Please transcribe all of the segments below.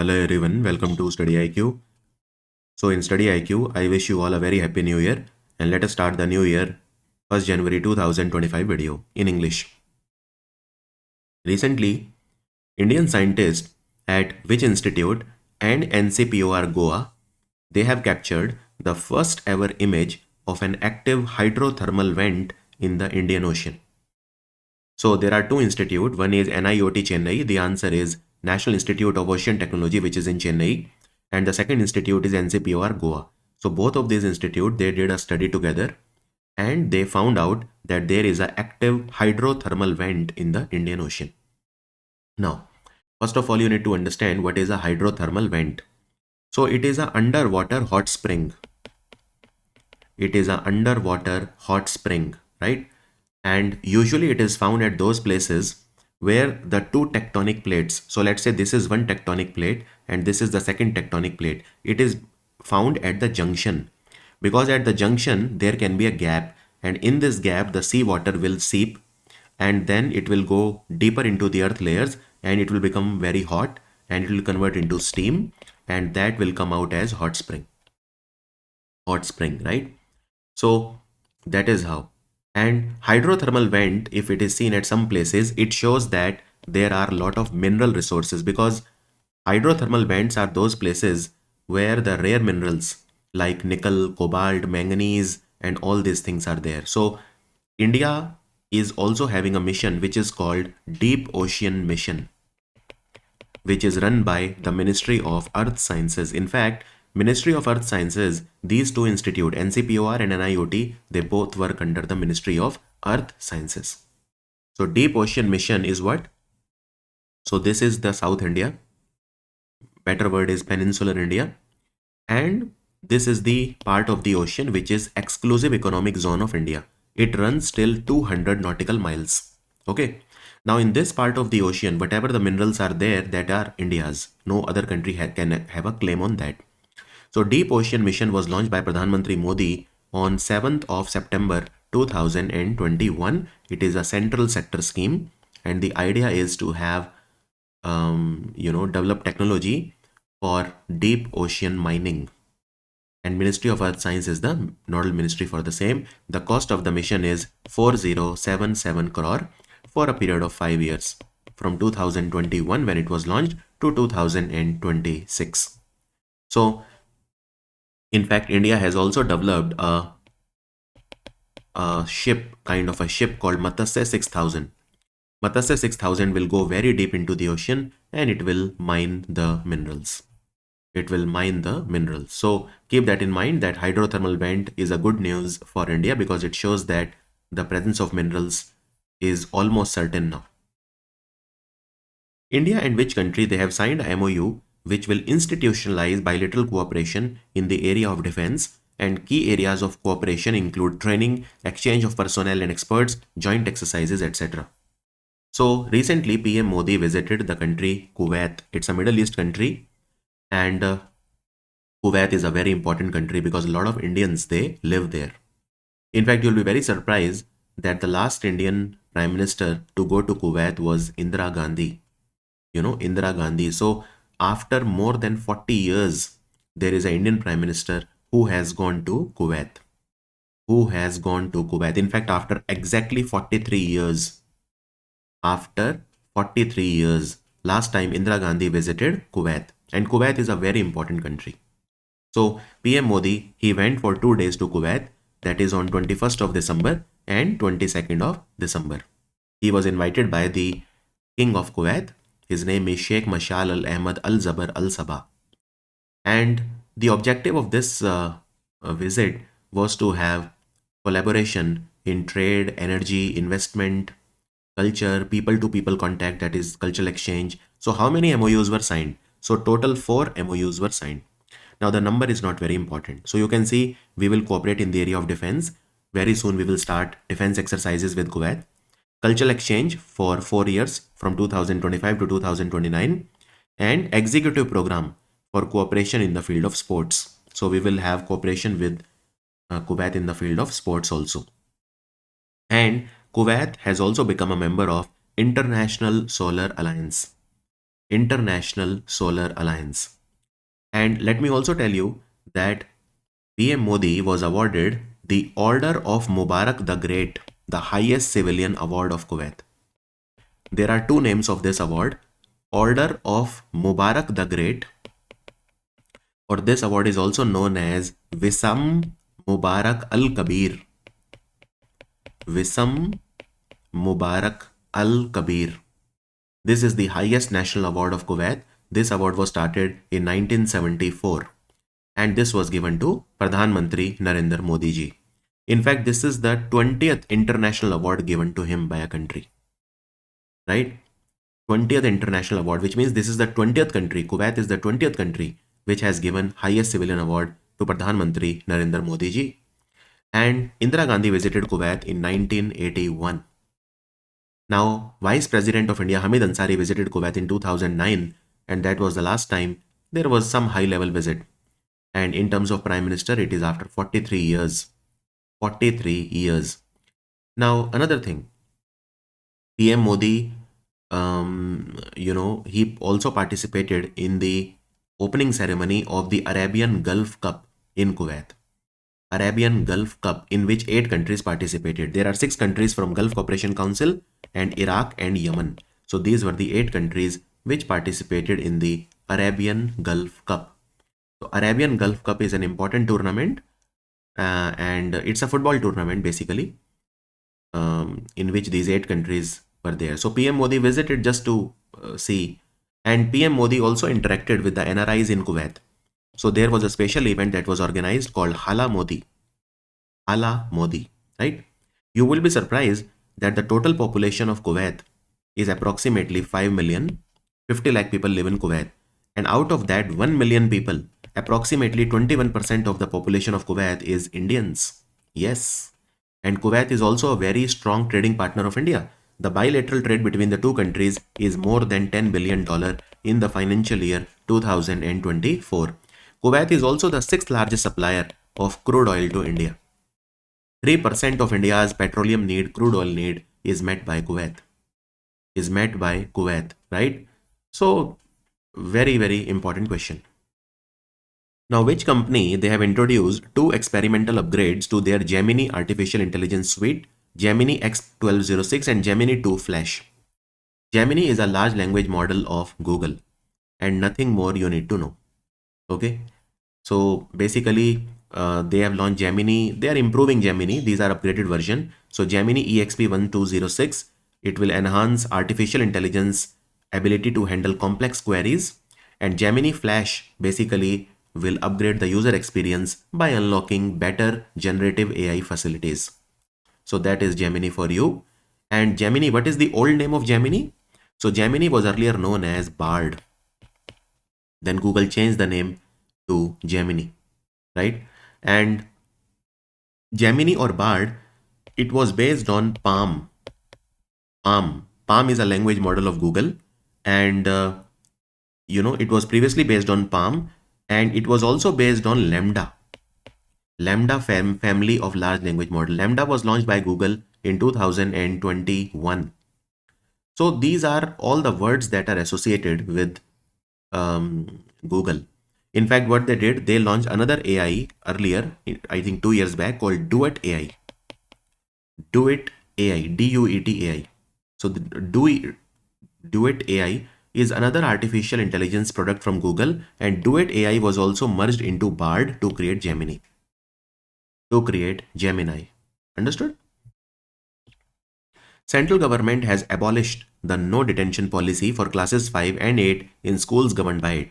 Hello everyone, welcome to Study IQ. So in Study IQ, I wish you all a very happy new year and let us start the new year 1st January 2025 video in English. Recently, Indian scientists at which institute and NCPOR Goa, they have captured the first ever image of an active hydrothermal vent in the Indian Ocean. So there are two institutes. One is NIOT Chennai. The answer is National Institute of Ocean Technology, which is in Chennai. And the second institute is NCPOR Goa. So both of these institutes, they did a study together and they found out that there is an active hydrothermal vent in the Indian Ocean. Now, first of all, you need to understand what is a hydrothermal vent. So it is an underwater hot spring. It is an underwater hot spring, right? And usually it is found at those places where the two tectonic plates, so let's say this is one tectonic plate and this is the second tectonic plate, it is found at the junction, because at the junction there can be a gap, and in this gap the seawater will seep and then it will go deeper into the earth layers and it will become very hot and it will convert into steam, and that will come out as hot spring, right? So that is how. And hydrothermal vent, if it is seen at some places, it shows that there are a lot of mineral resources, because hydrothermal vents are those places where the rare minerals like nickel, cobalt, manganese, and all these things are there. So India is also having a mission which is called Deep Ocean Mission, which is run by the Ministry of Earth Sciences. In fact, Ministry of Earth Sciences, these two institutes, NCPOR and NIOT, they both work under the Ministry of Earth Sciences. So Deep Ocean Mission is what? So this is the South India. Better word is Peninsular India. And this is the part of the ocean which is exclusive economic zone of India. It runs till 200 nautical miles. Okay. Now in this part of the ocean, whatever the minerals are there, that are India's. No other country can have a claim on that. So Deep Ocean Mission was launched by Pradhan Mantri Modi on 7th of September 2021. It is a central sector scheme, and the idea is to have develop technology for deep ocean mining. And Ministry of Earth Science is the nodal ministry for the same. The cost of the mission is 4077 crore for a period of 5 years, from 2021 when it was launched to 2026. So in fact, India has also developed a ship, kind of a ship called Matsya 6000. Matsya 6000 will go very deep into the ocean and it will mine the minerals. It will mine the minerals. So keep that in mind, that hydrothermal vent is a good news for India because it shows that the presence of minerals is almost certain now. India and which country, they have signed a MOU which will institutionalize bilateral cooperation in the area of defense, and key areas of cooperation include training, exchange of personnel and experts, joint exercises, etc. So recently PM Modi visited the country Kuwait. It's a Middle East country, and Kuwait is a very important country because a lot of Indians, they live there. In fact, you'll be very surprised that the last Indian Prime Minister to go to Kuwait was Indira Gandhi. Indira Gandhi. So after more than 40 years, there is an Indian Prime Minister who has gone to Kuwait. In fact, after exactly 43 years, last time Indira Gandhi visited Kuwait. And Kuwait is a very important country. So PM Modi, he went for 2 days to Kuwait, that is on 21st of December and 22nd of December. He was invited by the King of Kuwait. His name is Sheikh Mashal Al Ahmad Al Zabar Al Sabah. And the objective of this visit was to have collaboration in trade, energy, investment, culture, people to people contact, that is cultural exchange. So how many MOUs were signed? So total 4 MOUs were signed. Now the number is not very important. So you can see we will cooperate in the area of defense. Very soon we will start defense exercises with Kuwait. Cultural exchange for 4 years from 2025 to 2029, and executive program for cooperation in the field of sports. So we will have cooperation with Kuwait in the field of sports also. And Kuwait has also become a member of International Solar Alliance. International Solar Alliance. And let me also tell you that PM Modi was awarded the Order of Mubarak the Great, the highest civilian award of Kuwait. There are two names of this award: Order of Mubarak the Great, or this award is also known as Wisam Mubarak Al Kabir. Wisam Mubarak Al Kabir. This is the highest national award of Kuwait. This award was started in 1974 and this was given to Pradhan Mantri Narendra Modi ji. In fact, this is the 20th international award given to him by a country. Right? 20th international award, which means this is the 20th country. Kuwait is the 20th country which has given highest civilian award to Pradhan Mantri Narendra Modi ji. And Indira Gandhi visited Kuwait in 1981. Now, Vice President of India Hamid Ansari visited Kuwait in 2009, and that was the last time there was some high-level visit. And in terms of Prime Minister, it is after 43 years. 43 years. Now, another thing, PM Modi, he also participated in the opening ceremony of the Arabian Gulf Cup in Kuwait. Arabian Gulf Cup, in which 8 countries participated. There are 6 countries from Gulf Cooperation Council and Iraq and Yemen. So these were the 8 countries which participated in the Arabian Gulf Cup. So Arabian Gulf Cup is an important tournament and it's a football tournament basically, in which these 8 countries were there. So PM Modi visited just to see, and PM Modi also interacted with the NRIs in Kuwait. So there was a special event that was organized called Hala Modi. Hala Modi, right? You will be surprised that the total population of Kuwait is approximately 5 million. 50 lakh people live in Kuwait. And out of that 1 million people, approximately 21% of the population of Kuwait is Indians. Yes. And Kuwait is also a very strong trading partner of India. The bilateral trade between the two countries is more than $10 billion in the financial year 2024. Kuwait is also the 6th largest supplier of crude oil to India. 3% of India's petroleum need, crude oil need, is met by Kuwait. Right? So, very, very important question. Now, which company they have introduced 2 experimental upgrades to their Gemini artificial intelligence suite, Gemini X1206 and Gemini 2 Flash. Gemini is a large language model of Google and nothing more you need to know. Okay, so basically they have launched Gemini. They are improving Gemini. These are upgraded version. So Gemini EXP1206, it will enhance artificial intelligence ability to handle complex queries, and Gemini Flash basically will upgrade the user experience by unlocking better generative AI facilities. So that is Gemini for you. And Gemini, what is the old name of Gemini? So Gemini was earlier known as Bard. Then Google changed the name to Gemini, right? And Gemini or Bard, it was based on Palm. Palm is a language model of Google, and it was previously based on Palm, and it was also based on Lambda. Lambda family of large language model. Lambda was launched by Google in 2021. So these are all the words that are associated with Google. In fact, what they did, they launched another AI earlier, I think 2 years back, called Duet AI. Duet AI, D-U-E-T AI. So the Duet AI is another artificial intelligence product from Google, and Duet AI was also merged into Bard to create Gemini. Understood? Central government has abolished the no detention policy for classes 5 and 8 in schools governed by it.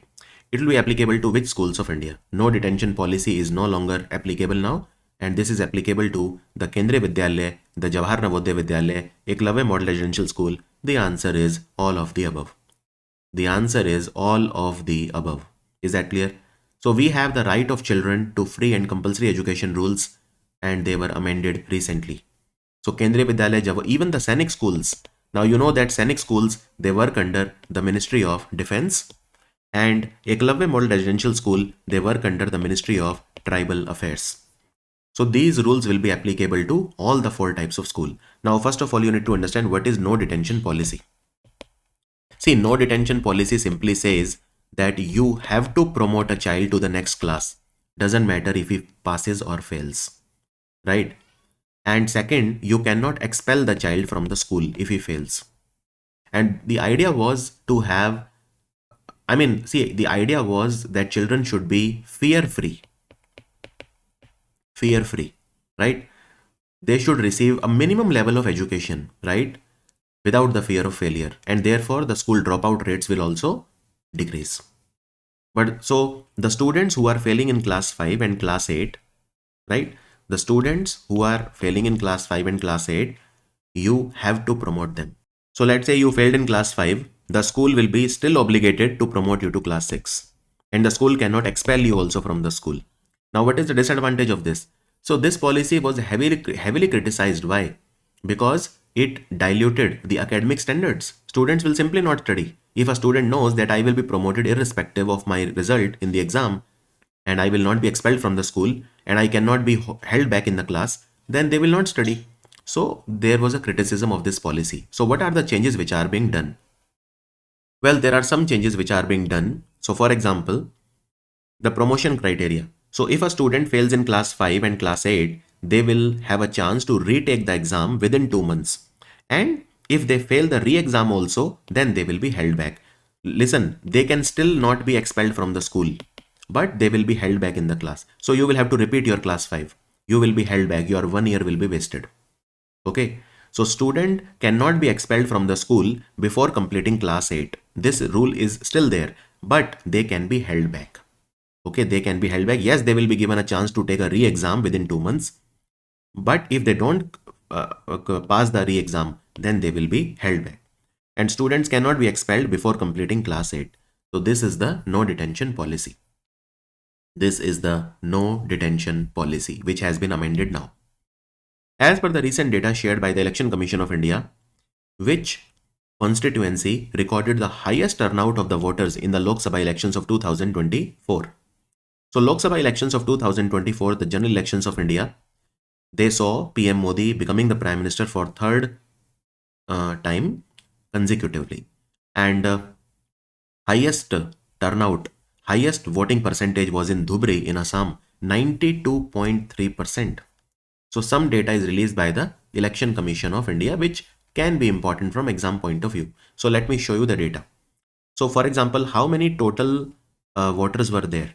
It will be applicable to which schools of India? No detention policy is no longer applicable now, and this is applicable to the Kendriya Vidyalaya, the Jawahar Navodaya Vidyalaya, Eklavya Model Residential School. The answer is all of the above. The answer is all of the above. Is that clear? So we have the right of children to free and compulsory education rules, and they were amended recently. So Kendriya Vidyalaya, even the Sainik schools. Now you know that Sainik schools, they work under the Ministry of Defense, and Eklavya Model Residential School, they work under the Ministry of Tribal Affairs. So these rules will be applicable to all the 4 types of school. Now first of all, you need to understand what is no detention policy. See, no detention policy simply says that you have to promote a child to the next class. Doesn't matter if he passes or fails, right? And second, you cannot expel the child from the school if he fails. And the idea was to have, see, the idea was that children should be fear free, right? They should receive a minimum level of education, right? Without the fear of failure. And therefore, the school dropout rates will also decrease. But so the students who are failing in class 5 and class 8, right? The students who are failing in class 5 and class 8, you have to promote them. So let's say you failed in class 5, the school will be still obligated to promote you to class 6. And the school cannot expel you also from the school. Now, what is the disadvantage of this? So this policy was heavily criticized. Why? Because it diluted the academic standards. Students will simply not study. If a student knows that I will be promoted irrespective of my result in the exam, and I will not be expelled from the school, and I cannot be held back in the class, then they will not study. So there was a criticism of this policy. So what are the changes which are being done? Well, there are some changes which are being done. So for example, the promotion criteria. So if a student fails in class 5 and class 8, they will have a chance to retake the exam within 2 months. And if they fail the re-exam also, then they will be held back. Listen, they can still not be expelled from the school, but they will be held back in the class. So you will have to repeat your class 5. You will be held back. Your 1 year will be wasted. Okay. So student cannot be expelled from the school before completing class 8. This rule is still there, but they can be held back. Okay, they can be held back. Yes, they will be given a chance to take a re-exam within 2 months. But if they don't pass the re-exam, then they will be held back. And students cannot be expelled before completing class 8. So this is the no detention policy. This is the no detention policy, which has been amended now. As per the recent data shared by the Election Commission of India, which constituency recorded the highest turnout of the voters in the Lok Sabha elections of 2024? So Lok Sabha elections of 2024, the general elections of India, they saw PM Modi becoming the Prime Minister for third time consecutively. And highest turnout, highest voting percentage was in Dhubri in Assam, 92.3%. So some data is released by the Election Commission of India, which can be important from exam point of view. So let me show you the data. So for example, how many total voters were there?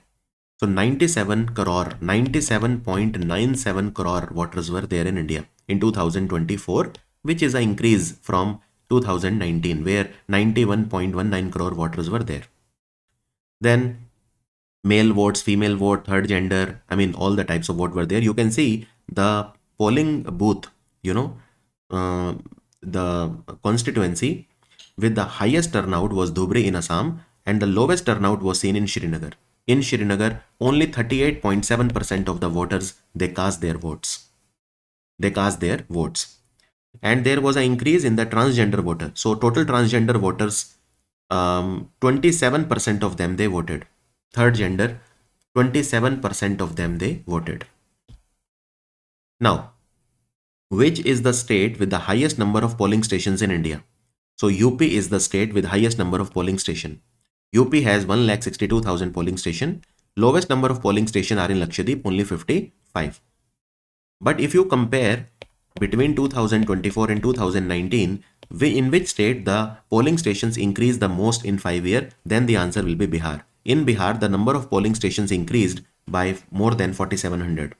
So 97 crore, 97.97 crore voters were there in India in 2024, which is an increase from 2019, where 91.19 crore voters were there. Then male votes, female vote, third gender, all the types of vote were there. You can see the polling booth, the constituency with the highest turnout was Dhubri in Assam, and the lowest turnout was seen in Srinagar. In Srinagar, only 38.7% of the voters, they cast their votes. And there was an increase in the transgender voter. So total transgender voters, 27% of them, they voted. Third gender, 27% of them, they voted. Now, which is the state with the highest number of polling stations in India? So UP is the state with highest number of polling station. UP has 1,62,000 polling station. Lowest number of polling station are in Lakshadweep, only 55. But if you compare between 2024 and 2019, in which state the polling stations increased the most in 5 years, then the answer will be Bihar. In Bihar, the number of polling stations increased by more than 4,700.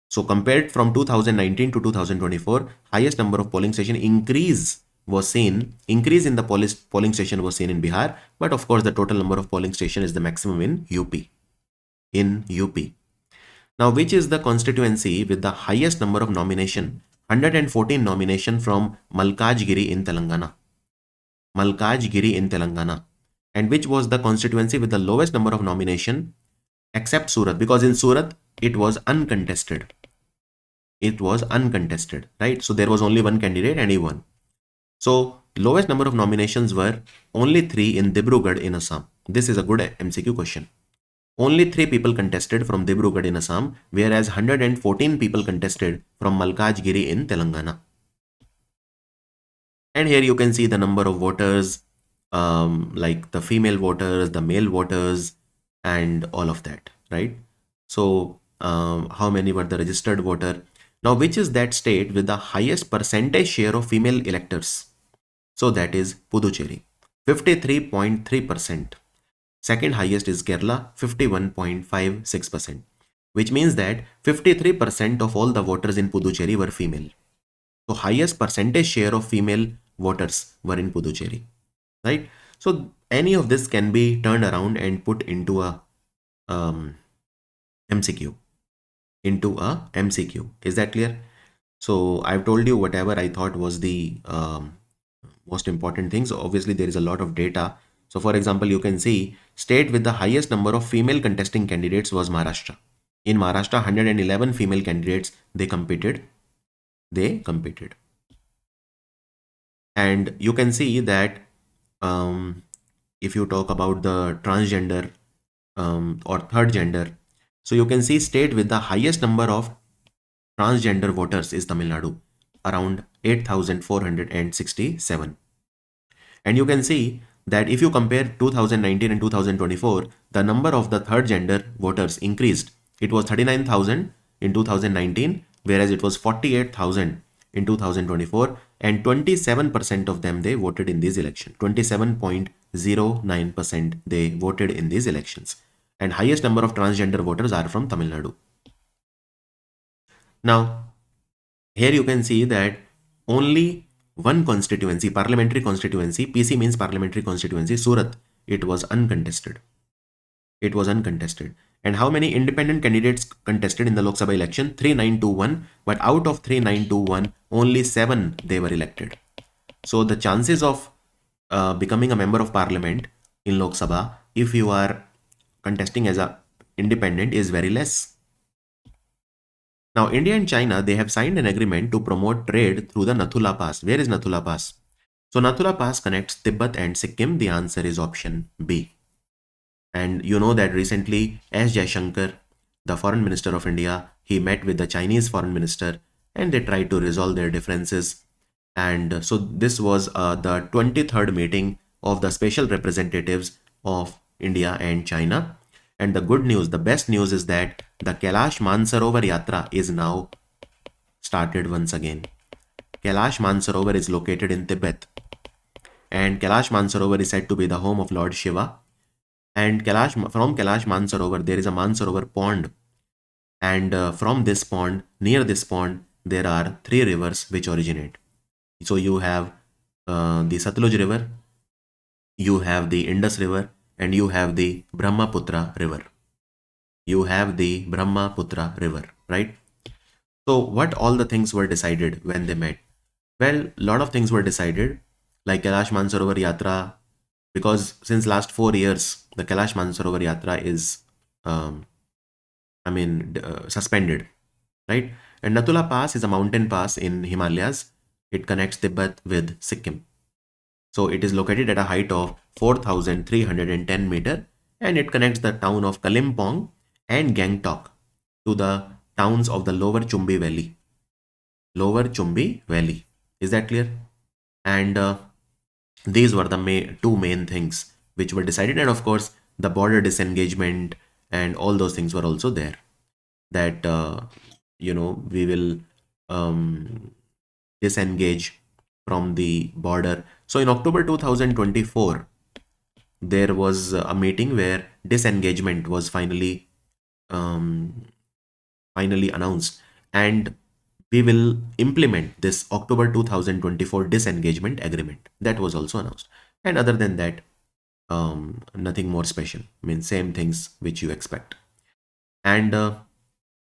So compared from 2019 to 2024, highest number of polling station increase in the polling station was seen in Bihar, but of course the total number of polling station is the maximum in UP. Now, which is the constituency with the highest number of nomination? 114 nomination from Malkajgiri in Telangana. And which was the constituency with the lowest number of nomination, except Surat, because in Surat it was uncontested. Right? So there was only one candidate and he won. So lowest number of nominations were only 3 in Dibrugarh in Assam. This is a good MCQ question. Only 3 people contested from Dibrugarh in Assam, whereas 114 people contested from Malkajgiri in Telangana. And here you can see the number of voters, like the female voters, the male voters, and all of that, right? So, how many were the registered voter? Now, which is that state with the highest percentage share of female electors? So that is Puducherry, 53.3%. Second highest is Kerala, 51.56%, which means that 53% of all the voters in Puducherry were female. So highest percentage share of female voters were in Puducherry, right? So any of this can be turned around and put into a MCQ, Is that clear? So I've told you whatever I thought was the most important things. Obviously, there is a lot of data. So for example, you can see state with the highest number of female contesting candidates was Maharashtra. In Maharashtra, 111 female candidates they competed. And you can see that if you talk about the transgender or third gender, so you can see state with the highest number of transgender voters is Tamil Nadu, around 8,467. And you can see that if you compare 2019 and 2024, the number of the third gender voters increased. It was 39,000 in 2019, whereas it was 48,000 in 2024, and 27% of them they voted in these elections. 27.09% they voted in these elections. And highest number of transgender voters are from Tamil Nadu. Now, here you can see that only one constituency, parliamentary constituency, PC means parliamentary constituency, Surat, it was uncontested. It was uncontested. And how many independent candidates contested in the Lok Sabha election? 3921, but out of 3921, only 7 they were elected. So the chances of becoming a member of parliament in Lok Sabha, if you are contesting as a independent, is very less. Now, India and China, they have signed an agreement to promote trade through the Nathula Pass. Where is Nathula Pass? So, Nathula Pass connects Tibet and Sikkim. The answer is option B. And you know that recently, S. Jaishankar, the foreign minister of India, he met with the Chinese foreign minister and they tried to resolve their differences. And so, this was the 23rd meeting of the special representatives of India and China. And the good news, the best news is that the Kailash Mansarovar Yatra is now started once again. Kailash Mansarovar is located in Tibet. And Kailash Mansarovar is said to be the home of Lord Shiva. And from Kailash Mansarovar, there is a Mansarovar pond. And from this pond, near this pond, there are 3 rivers which originate. So you have the Satluj River, you have the Indus River, and you have the Brahmaputra River. You have the Brahmaputra River, right? So what all the things were decided when they met? Well, a lot of things were decided, like Kailash Mansarovar Yatra, because since last 4 years, the Kailash Mansarovar Yatra is, suspended, right? And Nathula Pass is a mountain pass in Himalayas. It connects Tibet with Sikkim. So it is located at a height of 4,310 meter and it connects the town of Kalimpong and Gangtok to the towns of the Lower Chumbi Valley. Lower Chumbi Valley. Is that clear? And these were the 2 main things which were decided. And of course, the border disengagement and all those things were also there. That, we will disengage from the border. So in October 2024, there was a meeting where disengagement was finally announced, and we will implement this October 2024 disengagement agreement. That was also announced. And other than that, nothing more special. I mean, same things which you expect. And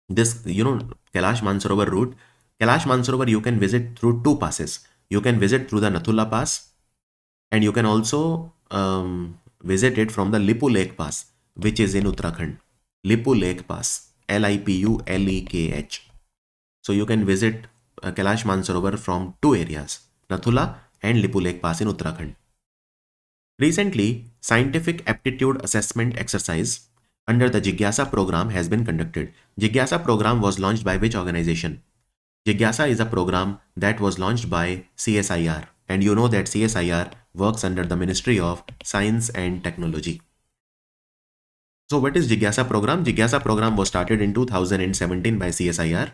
this, Kailash Mansarovar route, Kailash Mansarovar you can visit through 2 passes. You can visit through the Nathula Pass, and you can also visit it from the Lipu Lake Pass, which is in Uttarakhand. Lipu Lake Pass, Lipulekh. So you can visit Kailash Mansarovar from 2 areas, Nathula and Lipu Lake Pass in Uttarakhand. Recently, scientific aptitude assessment exercise under the Jigyasa program has been conducted. Jigyasa program was launched by which organization? Jigyasa is a program that was launched by CSIR, and you know that CSIR works under the Ministry of Science and Technology. So what is Jigyasa program? Jigyasa program was started in 2017 by CSIR.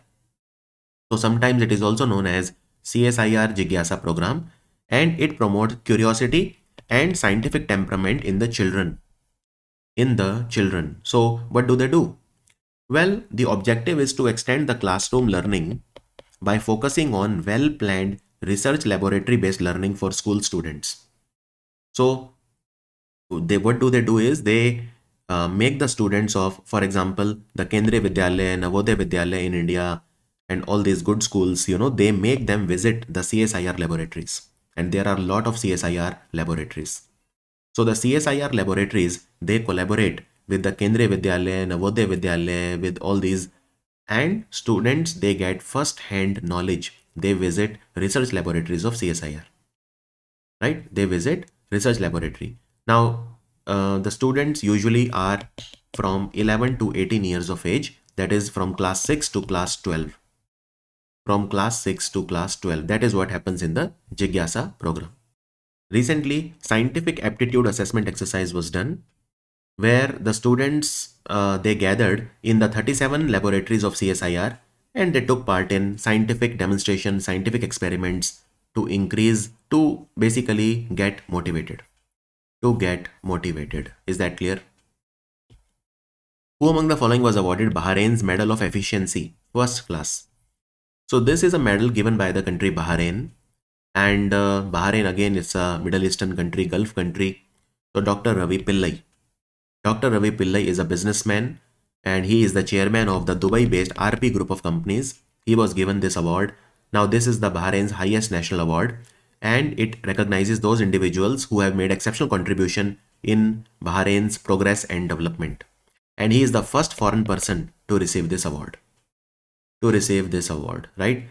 So sometimes it is also known as CSIR Jigyasa program, and it promotes curiosity and scientific temperament in the children. So what do they do? Well, the objective is to extend the classroom learning by focusing on well-planned research laboratory-based learning for school students. So what do they do is they make the students of, for example, the Kendriya Vidyalaya, Navodaya Vidyalaya in India, and all these good schools, they make them visit the CSIR laboratories. And there are a lot of CSIR laboratories. So the CSIR laboratories, they collaborate with the Kendriya Vidyalaya, Navodaya Vidyalaya, with all these, and students, they get first-hand knowledge. They visit research laboratories of CSIR, right? They visit research laboratory. Now, the students usually are from 11 to 18 years of age, that is from class 6 to class 12. From class 6 to class 12, that is what happens in the Jigyasa program. Recently, scientific aptitude assessment exercise was done, where the students, they gathered in the 37 laboratories of CSIR, and they took part in scientific demonstration, scientific experiments to basically get motivated. Is that clear? Who among the following was awarded Bahrain's Medal of Efficiency, first class? So this is a medal given by the country Bahrain, and Bahrain again is a Middle Eastern country, Gulf country. So Dr. Ravi Pillai. Dr. Ravi Pillai is a businessman, and he is the chairman of the Dubai-based RP group of companies. He was given this award. Now this is the Bahrain's highest national award, and it recognizes those individuals who have made exceptional contribution in Bahrain's progress and development. And he is the first foreign person to receive this award. Right?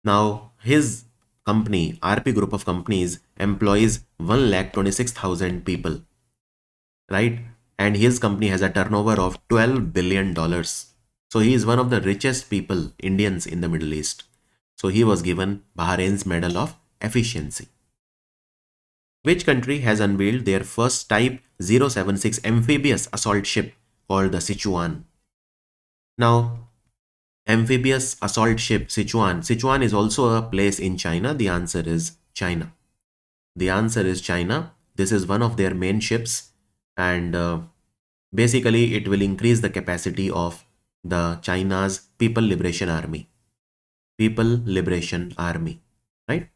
Now his company, RP group of companies, employs 1,26,000 people, right? And his company has a turnover of $12 billion. So he is one of the richest people, Indians in the Middle East. So he was given Bahrain's Medal of Efficiency. Which country has unveiled their first Type 076 amphibious assault ship called the Sichuan? Now, amphibious assault ship Sichuan. Sichuan is also a place in China. The answer is China. This is one of their main ships, and basically it will increase the capacity of the China's People Liberation Army, right?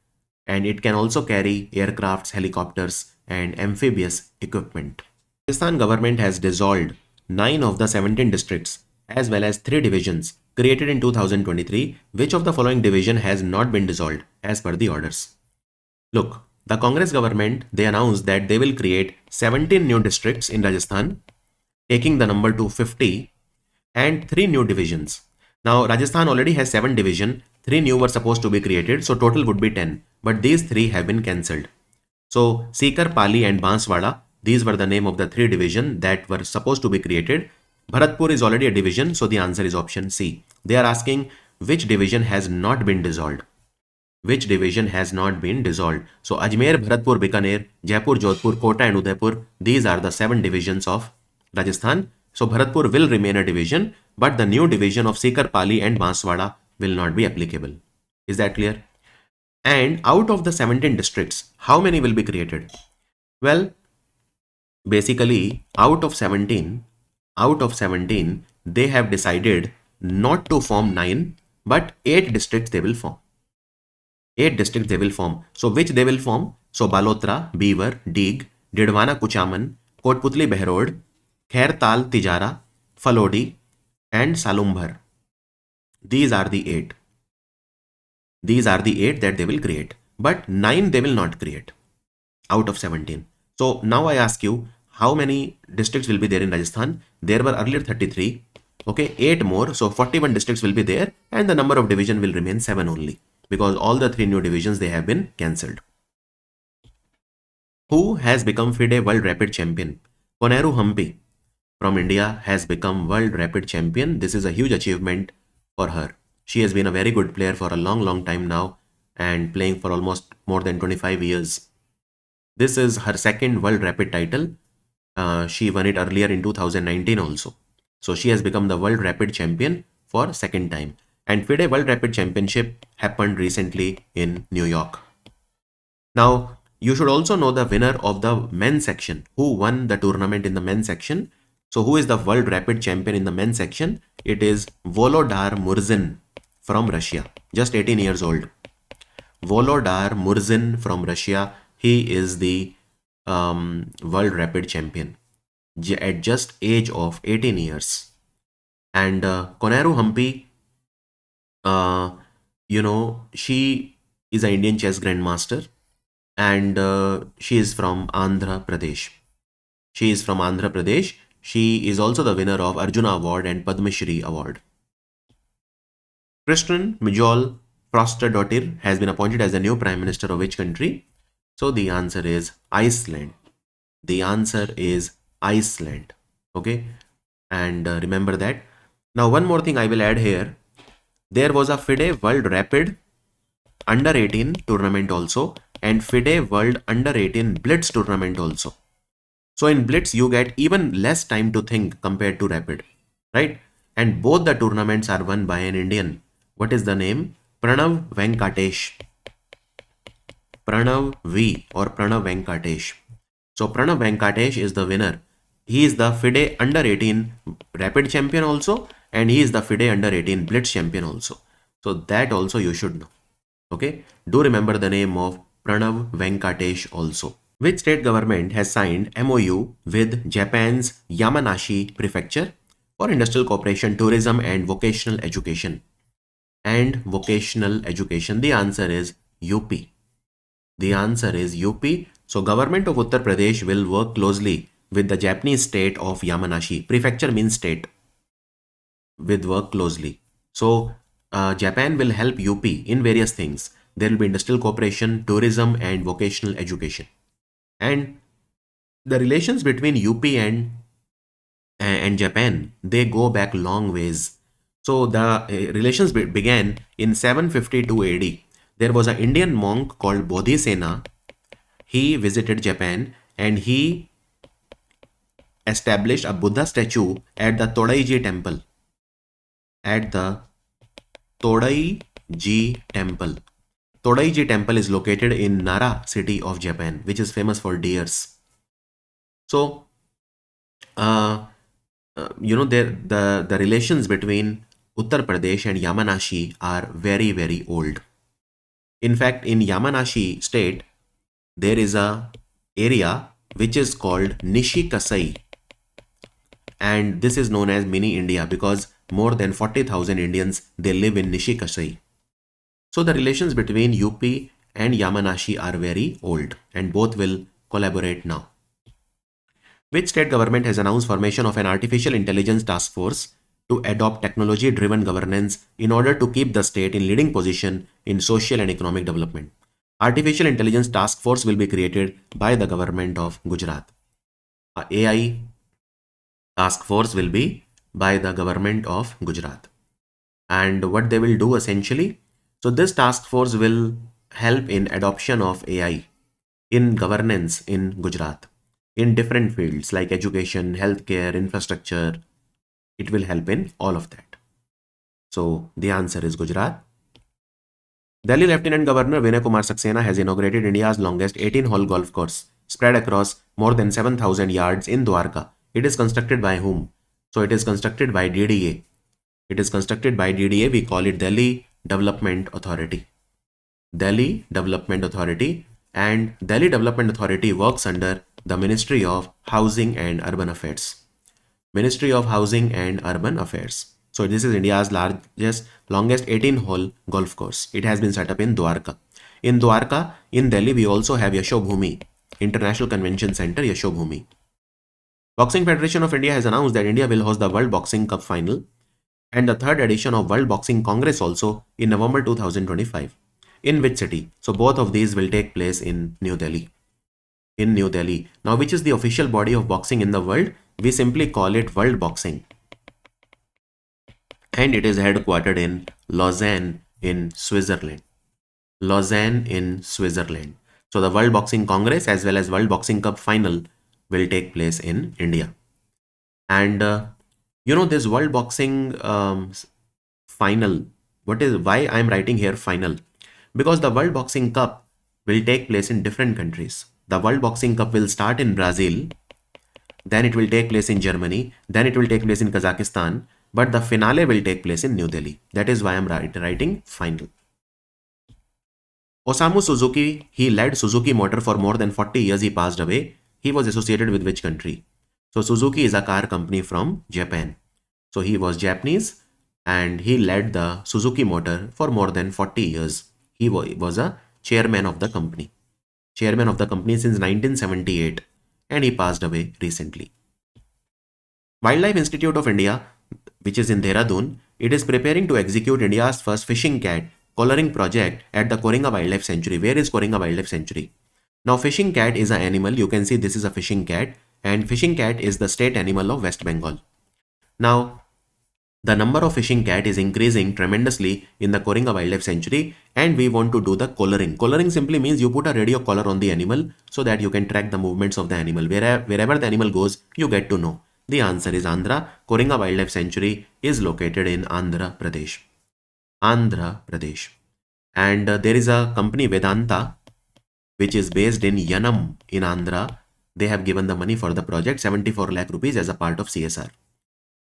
And it can also carry aircrafts, helicopters, and amphibious equipment. Rajasthan government has dissolved 9 of the 17 districts as well as 3 divisions created in 2023. Which of the following division has not been dissolved as per the orders? Look, the Congress government, they announced that they will create 17 new districts in Rajasthan, taking the number to 50, and 3 new divisions. Now, Rajasthan already has 7 divisions, 3 new were supposed to be created, so total would be 10, but these 3 have been cancelled. So, Sikar, Pali and Banswada, these were the name of the 3 divisions that were supposed to be created. Bharatpur is already a division, so the answer is option C. They are asking which division has not been dissolved. Which division has not been dissolved? So Ajmer, Bharatpur, Bikaner, Jaipur, Jodhpur, Kota and Udaipur, these are the 7 divisions of Rajasthan. So Bharatpur will remain a division, but the new division of Sikar, Pali and Banswada will not be applicable. Is that clear? And out of the 17 districts, how many will be created? Well, basically out of 17, they have decided not to form 9, but 8 districts they will form. 8 districts they will form. So which they will form? So Balotra, Beaver, Deeg, Didwana Kuchaman, Kotputli Behrod, Khairtal Tijara, Falodi and Salumbhar. These are the 8. That they will create. But 9 they will not create out of 17. So now I ask you, how many districts will be there in Rajasthan? There were earlier 33. Okay, 8 more. So 41 districts will be there, and the number of division will remain 7 only, because all the 3 new divisions, they have been cancelled. Who has become FIDE World Rapid Champion? Koneru Hampi from India has become World Rapid Champion. This is a huge achievement for her. She has been a very good player for a long time now, and playing for almost more than 25 years. This is her second World Rapid title. She won it earlier in 2019 also. So she has become the World Rapid Champion for second time. And FIDE World Rapid Championship happened recently in New York. Now, you should also know the winner of the men's section. Who won the tournament in the men's section? So who is the World Rapid Champion in the men's section? It is Volodar Murzin from Russia, just 18 years old. Volodar Murzin from Russia. He is the World Rapid Champion at just age of 18 years. And Koneru Hampi, uh, she is an Indian chess grandmaster, and she is from Andhra Pradesh. She is from Andhra Pradesh. She is also the winner of Arjuna Award and Padma Shri Award. Kristen Mijol Frostadottir has been appointed as the new Prime Minister of which country? So the answer is Iceland. The answer is Iceland. Okay. And remember that. Now, one more thing I will add here. There was a FIDE World Rapid Under 18 tournament also, and FIDE World Under 18 Blitz tournament also. So in Blitz, you get even less time to think compared to Rapid, right? And both the tournaments are won by an Indian. What is the name? Pranav Venkatesh. Pranav V or Pranav Venkatesh. So Pranav Venkatesh is the winner. He is the FIDE Under 18 Rapid champion also, and he is the FIDE Under 18 Blitz champion also. So that also you should know. Okay. Do remember the name of Pranav Venkatesh also. Which state government has signed MOU with Japan's Yamanashi Prefecture for industrial cooperation, tourism and vocational education? The answer is UP. The answer is UP. So government of Uttar Pradesh will work closely with the Japanese state of Yamanashi. Prefecture means state. With work closely. So Japan will help UP in various things. There will be industrial cooperation, tourism and vocational education. And the relations between UP and Japan, they go back long ways. So the relations began in 752 AD. There was an Indian monk called Bodhisena. He visited Japan and he established a Buddha statue at the Todaiji temple. At the Todaiji temple. Todaiji temple is located in Nara city of Japan, which is famous for deers. So, the relations between Uttar Pradesh and Yamanashi are very, very old. In fact, in Yamanashi state, there is a area which is called Nishikasai. And this is known as mini India because more than 40,000 Indians, they live in Nishikasai. So the relations between UP and Yamanashi are very old and both will collaborate now. Which state government has announced formation of an artificial intelligence task force to adopt technology-driven governance in order to keep the state in leading position in social and economic development? Artificial intelligence task force will be created by the government of Gujarat. AI task force will be by the government of Gujarat. And what they will do essentially? So this task force will help in adoption of AI in governance in Gujarat in different fields like education, healthcare, infrastructure. It will help in all of that. So the answer is Gujarat. Delhi Lieutenant Governor Vinay Kumar Saxena has inaugurated India's longest 18-hole golf course spread across more than 7,000 yards in Dwarka. It is constructed by whom? So it is constructed by DDA. It is constructed by DDA. We call it Delhi Development Authority. Delhi Development Authority, and Delhi Development Authority works under the Ministry of Housing and Urban Affairs. Ministry of Housing and Urban Affairs. So this is India's longest 18-hole golf course. It has been set up in Dwarka. In Dwarka, in Delhi, we also have Yashobhumi, International Convention Center, Yashobhumi. Boxing Federation of India has announced that India will host the World Boxing Cup final and the third edition of World Boxing Congress also in November 2025. In which city? So both of these will take place in New Delhi. In New Delhi. Now, which is the official body of boxing in the world? We simply call it World Boxing. And it is headquartered in Lausanne in Switzerland. Lausanne in Switzerland. So the World Boxing Congress as well as World Boxing Cup final will take place in India. And this World Boxing final, why I'm writing here final? Because the World Boxing Cup will take place in different countries. The World Boxing Cup will start in Brazil, then it will take place in Germany, then it will take place in Kazakhstan, but the finale will take place in New Delhi. That is why I'm writing final. Osamu Suzuki, he led Suzuki Motor for more than 40 years. He passed away. He was associated with which country? So Suzuki is a car company from Japan. So he was Japanese and he led the Suzuki Motor for more than 40 years. He was a chairman of the company. Chairman of the company since 1978 and he passed away recently. Wildlife Institute of India, which is in Dehradun, it is preparing to execute India's first fishing cat collaring project at the Koringa Wildlife Sanctuary. Where is Koringa Wildlife Sanctuary? Now, fishing cat is an animal. You can see this is a fishing cat, and fishing cat is the state animal of West Bengal. Now, the number of fishing cat is increasing tremendously in the Koringa Wildlife Sanctuary, and we want to do the collaring. Collaring simply means you put a radio collar on the animal so that you can track the movements of the animal. Wherever the animal goes, you get to know. The answer is Andhra. Koringa Wildlife Sanctuary is located in Andhra Pradesh. Andhra Pradesh. And there is a company Vedanta which is based in Yanam in Andhra. They have given the money for the project, 74 lakh rupees as a part of CSR.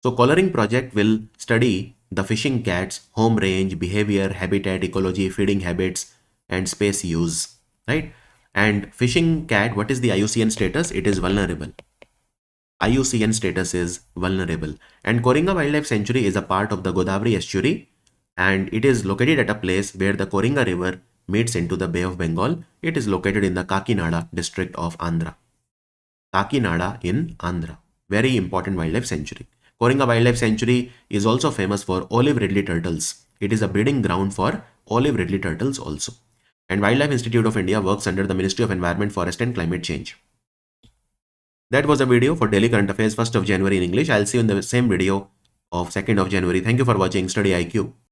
So collaring project will study the fishing cat's home range, behavior, habitat, ecology, feeding habits, and space use, right? And fishing cat, what is the IUCN status? It is vulnerable. IUCN status is vulnerable. And Koringa Wildlife Sanctuary is a part of the Godavari estuary and it is located at a place where the Koringa River meets into the Bay of Bengal. It is located in the Kakinada district of Andhra. Kakinada in Andhra. Very important wildlife sanctuary. Koringa Wildlife Sanctuary is also famous for olive ridley turtles. It is a breeding ground for olive ridley turtles also. And Wildlife Institute of India works under the Ministry of Environment, Forest and Climate Change. That was a video for Daily Current Affairs 1st of January in English. I'll see you in the same video of 2nd of January. Thank you for watching Study IQ.